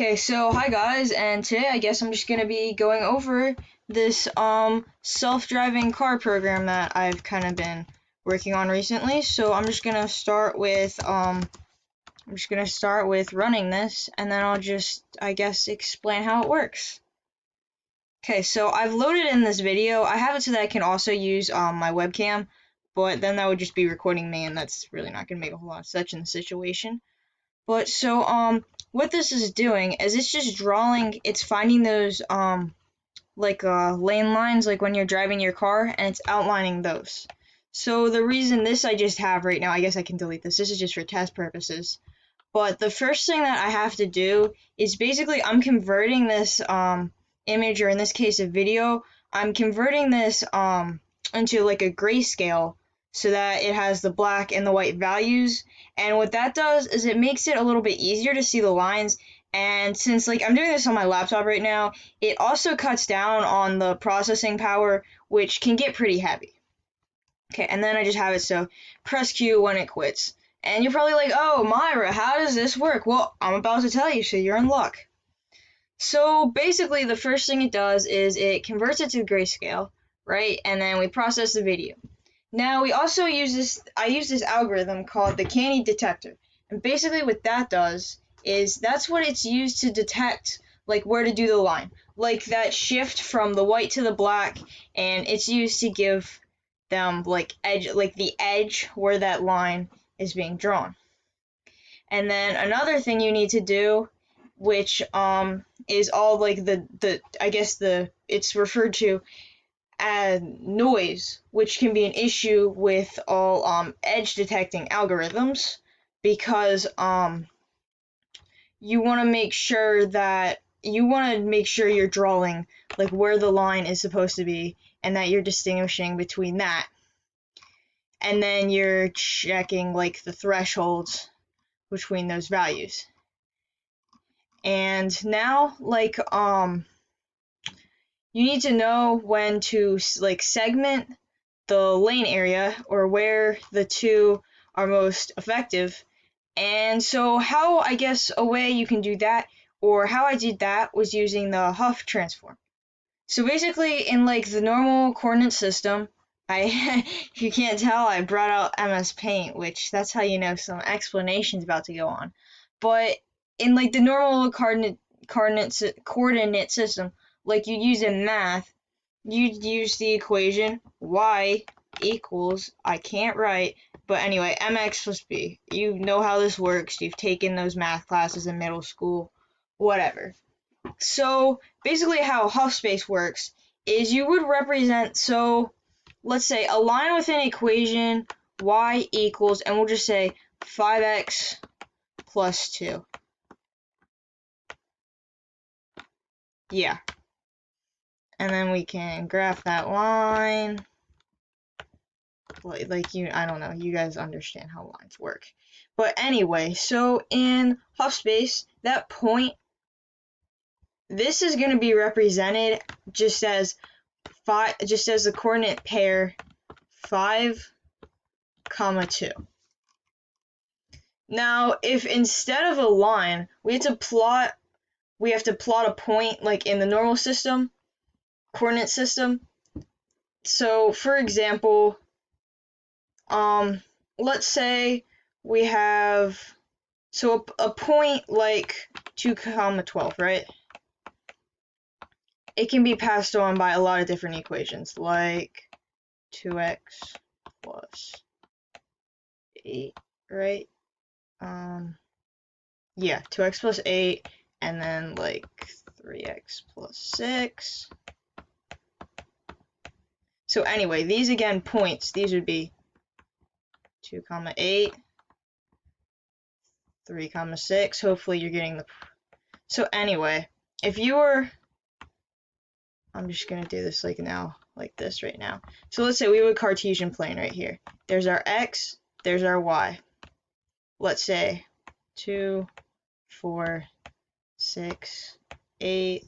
Okay, so hi guys, and today I guess I'm just gonna be going over this self-driving car program that I've kind of been working on recently. So I'm just gonna start with running this, and then I'll just I guess explain how it works. Okay, so I've loaded in this video. I have it so that I can also use my webcam, but then that would just be recording me, and that's really not gonna make a whole lot of sense in the situation. But so what this is doing is it's just drawing, it's finding those lane lines like when you're driving your car, and it's outlining those. So the reason this I just have right now, I guess I can delete this. This is just for test purposes. But the first thing that I have to do is basically I'm converting this image, or in this case a video, I'm converting this into like a grayscale so that it has the black and the white values. And what that does is it makes it a little bit easier to see the lines. And since like I'm doing this on my laptop right now, it also cuts down on the processing power, which can get pretty heavy. Okay, and then I just have it so press Q when it quits. And you're probably like, oh, Myra, how does this work? Well, I'm about to tell you, so you're in luck. So basically, the first thing it does is it converts it to grayscale, right? And then we process the video. Now, we also I use this algorithm called the Canny detector. And basically what that does is that's what it's used to detect, like, where to do the line. Like that shift from the white to the black, and it's used to give them, like, the edge where that line is being drawn. And then another thing you need to do, which is all like it's referred to as noise, which can be an issue with all edge detecting algorithms, because you want to make sure you're drawing like where the line is supposed to be, and that you're distinguishing between that. And then you're checking like the thresholds between those values. And now you need to know when to like segment the lane area, or where the two are most effective. And so how, I guess, a way you can do that, or how I did that, was using the Huff transform. So basically, in like the normal coordinate system, if you can't tell, I brought out MS Paint, which that's how you know some explanation's about to go on. But in like the normal coordinate system, like you'd use in math, you'd use the equation y equals, I can't write, but anyway, mx plus b. You know how this works. You've taken those math classes in middle school, whatever. So basically how Huff space works is you would represent, so let's say a line with an equation y equals, and we'll just say 5x plus 2. Yeah. And then we can graph that line. I don't know, you guys understand how lines work. But anyway, so in Huff space, that point, this is going to be represented just as the coordinate pair 5, 2. Now, if instead of a line, we have to plot a point like in the normal system, coordinate system. So, for example, let's say we have a point like 2, 12, right? It can be passed on by a lot of different equations, like 2x plus 8, right? Yeah, 2x plus 8, and then like 3x plus 6. So anyway, these again points, these would be 2, 8, 3, 6. Hopefully you're getting the... So anyway, if you were... I'm just going to do this like this right now. So let's say we have a Cartesian plane right here. There's our x, there's our y. Let's say 2, 4, 6, 8,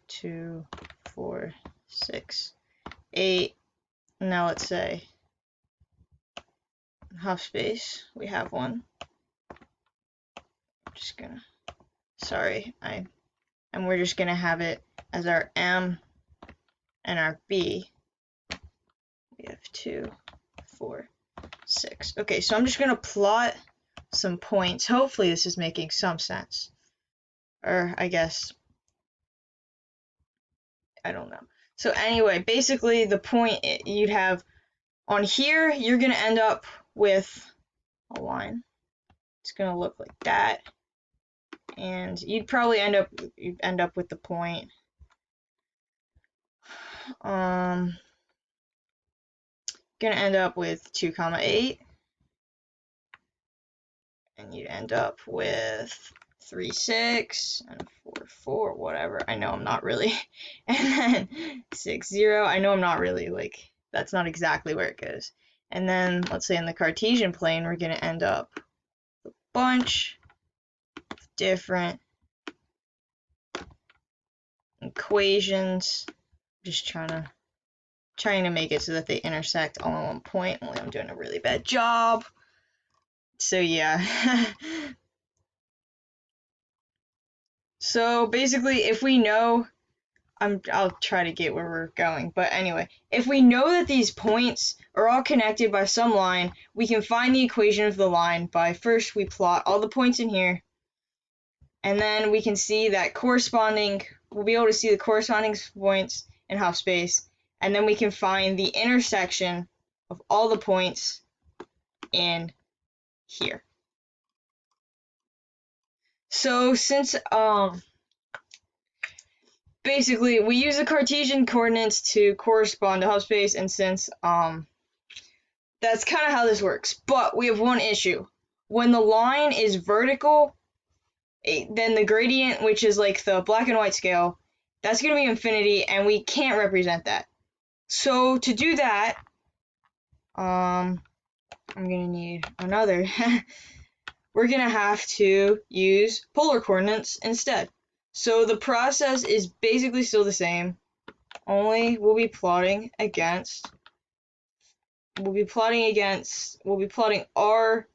2, 4, 6, 8. Now let's say Huff space, we have one. I'm just gonna sorry, and we're just gonna have it as our M and our B. We have 2, 4, 6. Okay, so I'm just gonna plot some points. Hopefully this is making some sense. Or I guess, I don't know. So anyway, basically the point you'd have on here, you're gonna end up with a line. It's gonna look like that. And you'd probably end up with the point. Gonna end up with 2, 8. And you'd end up with 3, 6, and 4, 4, whatever. I know I'm not really. And then 6, 0. I know I'm not really, like, that's not exactly where it goes. And then, let's say in the Cartesian plane, we're going to end up with a bunch of different equations. Just trying to make it so that they intersect all in one point. Only I'm doing a really bad job. So yeah. So basically, if we know, I'll try to get where we're going. But anyway, if we know that these points are all connected by some line, we can find the equation of the line by first we plot all the points in here, and then we can see that we'll be able to see the corresponding points in half space, and then we can find the intersection of all the points in here. So since basically we use the Cartesian coordinates to correspond to half space, and since that's kind of how this works. But we have one issue. When the line is vertical, then the gradient, which is like the black and white scale, that's going to be infinity, and we can't represent that. So to do that, I'm going to need another. We're going to have to use polar coordinates instead. So the process is basically still the same, only we'll be plotting R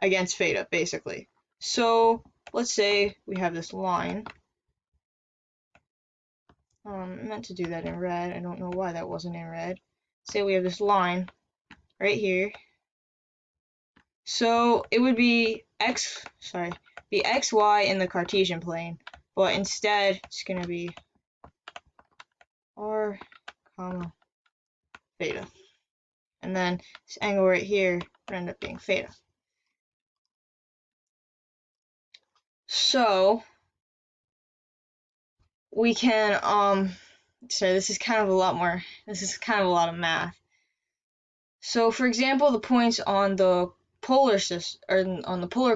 against theta, basically. So let's say we have this line. I meant to do that in red. I don't know why that wasn't in red. Say we have this line right here. So it would be xy in the Cartesian plane, but instead it's going to be R, theta. And then this angle right here would end up being theta. So we can so this is kind of a lot of math. So for example, the points on the polar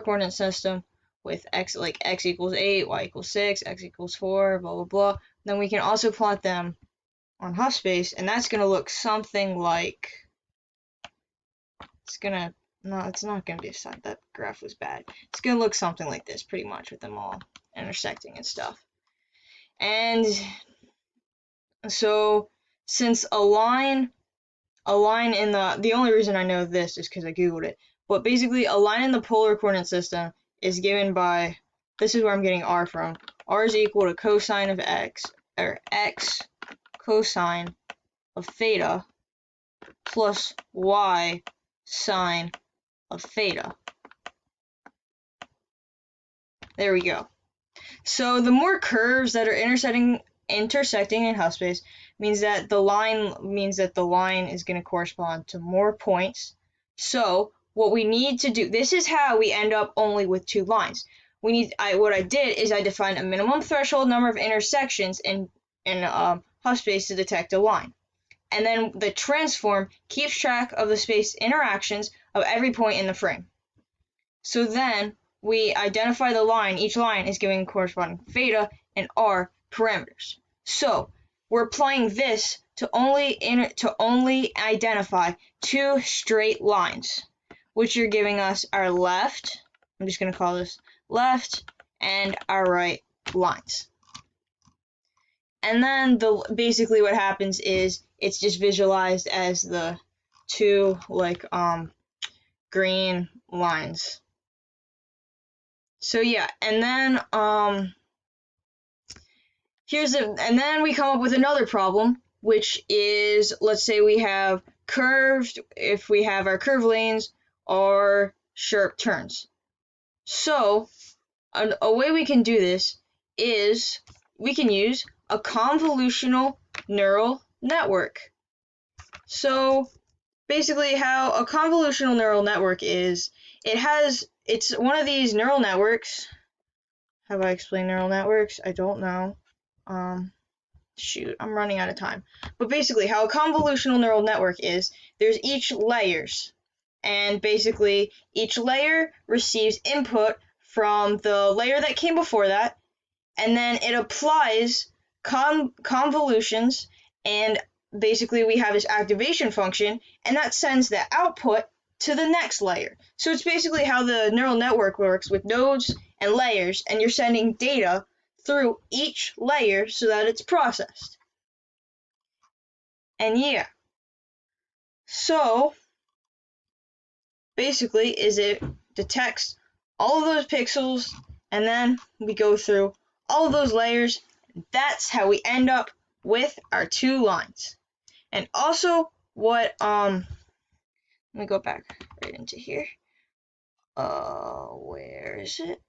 coordinate system with x equals 8, y equals 6, x equals 4, blah blah blah. Then we can also plot them on half space, and that's gonna look something like it's not gonna be a side. That graph was bad. It's gonna look something like this, pretty much, with them all intersecting and stuff. And so since a line in the only reason I know this is because I googled it, but basically a line in the polar coordinate system is given by, this is where I'm getting R from. R is equal to cosine of x, or x cosine of theta plus y sine of theta. There we go. So the more curves that are intersecting in half space means that the line is going to correspond to more points. So what we need to do, this is how we end up only with 2 lines. What I did is I defined a minimum threshold number of intersections in half space to detect a line. And then the transform keeps track of the space interactions of every point in the frame. So then we identify the line. Each line is giving corresponding theta and R parameters. So we're applying this to only identify 2 straight lines, which are giving us our left. I'm just going to call this left, and our right lines. And then basically what happens is it's just visualized as the 2 green lines. So yeah, and then and then we come up with another problem, which is, let's say we have if we have our curved lanes or sharp turns. So a way we can do this is we can use a convolutional neural network. So basically how a convolutional neural network is, it's one of these neural networks. Have I explained neural networks? I don't know. Shoot, I'm running out of time. But basically how a convolutional neural network is, there's each layers. And basically each layer receives input from the layer that came before that, and then it applies convolutions, and basically we have this activation function, and that sends the output to the next layer. So it's basically how the neural network works with nodes and layers, and you're sending data through each layer so that it's processed. And yeah, so basically is it detects all of those pixels, and then we go through all of those layers. That's how we end up with our two lines. And also what let me go back right into here. Where is it?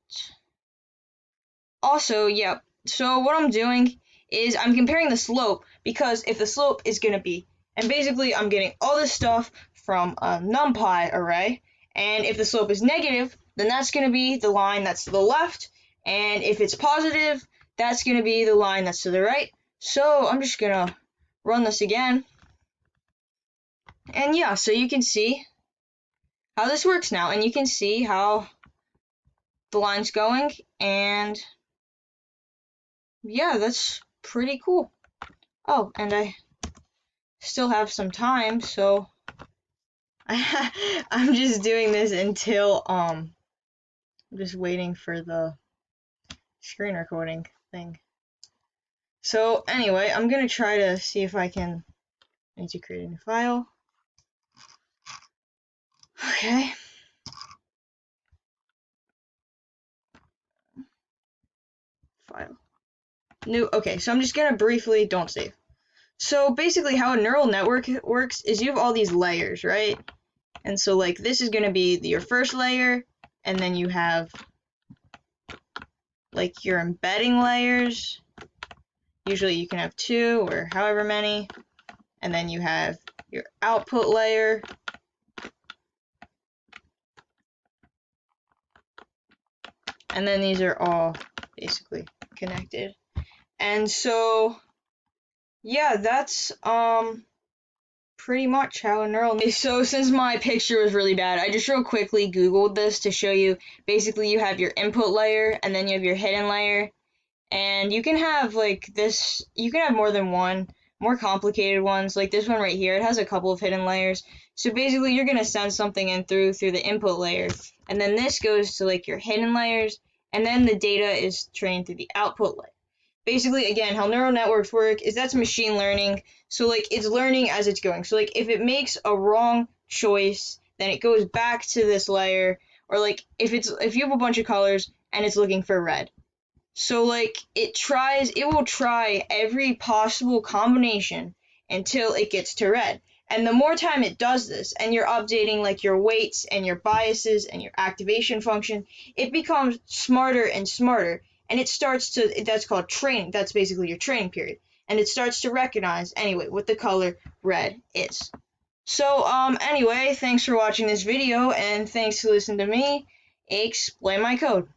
Also, yeah, so what I'm doing is I'm comparing the slope, because if the slope is going to be, and basically I'm getting all this stuff from a NumPy array, and if the slope is negative, then that's going to be the line that's to the left, and if it's positive, that's going to be the line that's to the right. So I'm just going to run this again, and yeah, so you can see how this works now, and you can see how the line's going, and yeah, that's pretty cool. Oh, and I still have some time, so I'm just doing this until I'm just waiting for the screen recording thing. So anyway, I'm gonna try to see if I need to create a new file. Okay. File. New. Okay, so I'm just gonna briefly, don't save. So basically how a neural network works is you have all these layers, right? And so like this is gonna be your first layer, and then you have like your embedding layers. Usually you can have 2 or however many, and then you have your output layer, and then these are all basically connected. And so yeah, that's pretty much how a neural network. So since my picture was really bad, I just real quickly googled this to show you. Basically you have your input layer, and then you have your hidden layer, and you can have like this, you can have more than one, more complicated ones, like this one right here. It has a couple of hidden layers. So basically you're gonna send something in through the input layer, and then this goes to like your hidden layers, and then the data is trained through the output layer. Basically, again, how neural networks work is that's machine learning. So like it's learning as it's going. So like if it makes a wrong choice, then it goes back to this layer, or like if you have a bunch of colors and it's looking for red. So like it will try every possible combination until it gets to red. And the more time it does this, and you're updating like your weights and your biases and your activation function, it becomes smarter and smarter. And it starts to, that's called training. That's basically your training period. And it starts to recognize, anyway, what the color red is. So, anyway, thanks for watching this video, and thanks to listening to me explain my code.